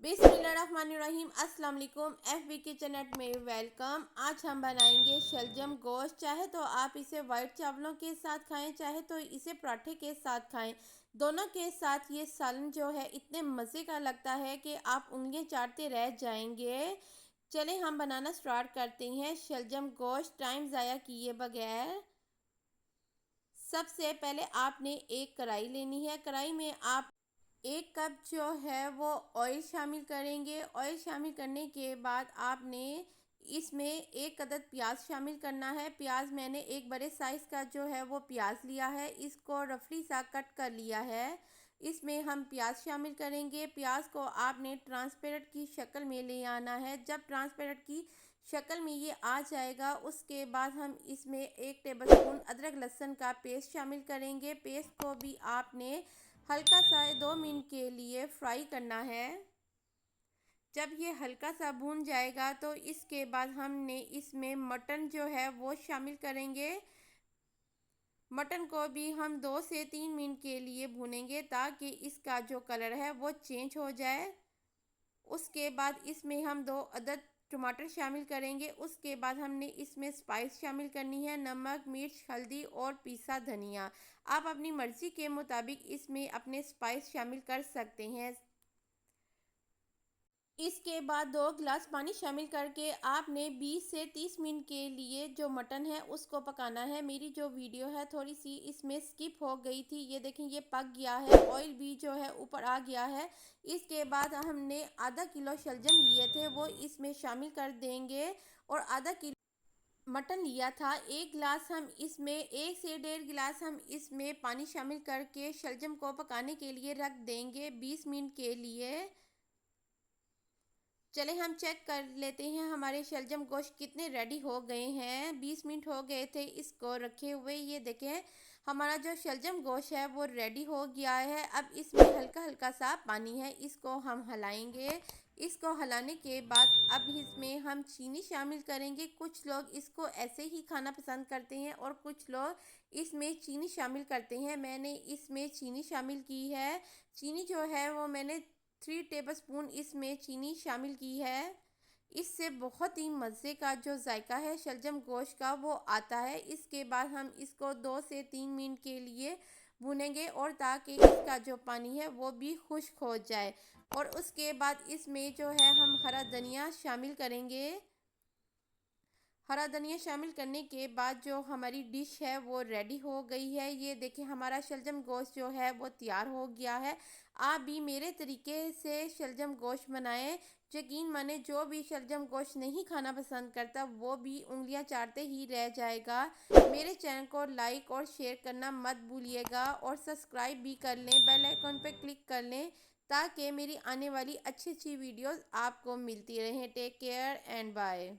बिस्मिल्लाहिर्रहमानिर्रहीम। अस्सलाम वालेकुम। FB किचन नेट में वेलकम। आज हम बनाएंगे शलजम गोश्त। चाहे तो आप इसे वाइट चावलों के साथ खाएं, चाहे तो इसे पराठे के साथ खाएं। दोनों के साथ ये सालन जो है इतने मज़े का लगता है कि आप उंगलियां चाटते रह जाएंगे। चले हम बनाना स्टार्ट करते हैं शलजम गोश्त टाइम ज़ाया किए बगैर। सबसे पहले आपने एक कढ़ाई लेनी है। कढ़ाई में आप 1 कप जो है वो ऑयल शामिल करेंगे। ऑयल शामिल करने के बाद आपने इसमें 1 अदद प्याज शामिल करना है। प्याज मैंने एक बड़े साइज़ का जो है वो प्याज लिया है, इसको रफली सा कट कर लिया है। इसमें हम प्याज शामिल करेंगे। प्याज को आपने ट्रांसपेरेंट की शक्ल में ले आना है। जब ट्रांसपेरेंट की शक्ल में ये आ जाएगा उसके बाद हम इसमें 1 टेबलस्पून अदरक लहसुन का पेस्ट शामिल करेंगे। पेस्ट को भी आपने हल्का सा 2 मिनट के लिए फ्राई करना है। जब ये हल्का सा भून जाएगा तो इसके बाद हमने इसमें मटन जो है वो शामिल करेंगे। मटन को भी हम 2 से 3 मिनट के लिए भूनेंगे ताकि इसका जो कलर है वो चेंज हो जाए। उसके बाद इसमें हम 2 अदद टमाटर शामिल करेंगे। उसके बाद हमने इसमें स्पाइस शामिल करनी है, नमक, मिर्च, हल्दी और पिसा धनिया। आप अपनी मर्ज़ी के मुताबिक इसमें अपने स्पाइस शामिल कर सकते हैं। इसके बाद 2 गिलास पानी शामिल करके आपने 20 से 30 मिनट के लिए जो मटन है उसको पकाना है। मेरी जो वीडियो है थोड़ी सी इसमें स्किप हो गई थी। ये देखें ये पक गया है, ऑयल भी जो है ऊपर आ गया है। इसके बाद हमने आधा किलो शलजम लिए थे वो इसमें शामिल कर देंगे और आधा किलो मटन लिया था। 1 गिलास हम इसमें 1 से 1.5 गिलास हम इसमें पानी शामिल करके शलजम को पकाने के लिए रख देंगे 20 मिनट के लिए। चले हम चेक कर लेते हैं हमारे शलजम गोश्त कितने रेडी हो गए हैं। 20 मिनट हो गए थे इसको रखे हुए। ये देखें हमारा जो शलजम गोश्त है वो रेडी हो गया है। अब इसमें हल्का हल्का सा पानी है, इसको हम हिलाएंगे। इसको हिलाने के बाद अब इसमें हम चीनी शामिल करेंगे। कुछ लोग इसको ऐसे ही खाना पसंद करते हैं और कुछ लोग इसमें चीनी शामिल करते हैं। मैंने इसमें चीनी शामिल की है। चीनी जो है वो मैंने 3 टेबलस्पून इसमें चीनी शामिल की है। इससे बहुत ही मज़े का जो जायका है शलजम गोश्त का वो आता है। इसके बाद हम इसको 2 से 3 मिनट के लिए भूनेंगे और ताकि इसका जो पानी है वो भी खुश्क हो जाए। और उसके बाद इसमें जो है हम हरा धनिया शामिल करेंगे। हरा धनिया शामिल करने के बाद जो हमारी डिश है वो रेडी हो गई है। ये देखिए हमारा शलजम गोश्त जो है वो तैयार हो गया है। आप भी मेरे तरीके से शलजम गोश्त बनाएं। यकीन माने जो भी शलजम गोश्त नहीं खाना पसंद करता वो भी उंगलियां चाटते ही रह जाएगा। मेरे चैनल को लाइक और शेयर करना मत भूलिएगा और सब्सक्राइब भी कर लें, बेल आइकन पर क्लिक कर लें ताकि मेरी आने वाली अच्छी अच्छी वीडियोस आपको मिलती रहें। Take care and bye.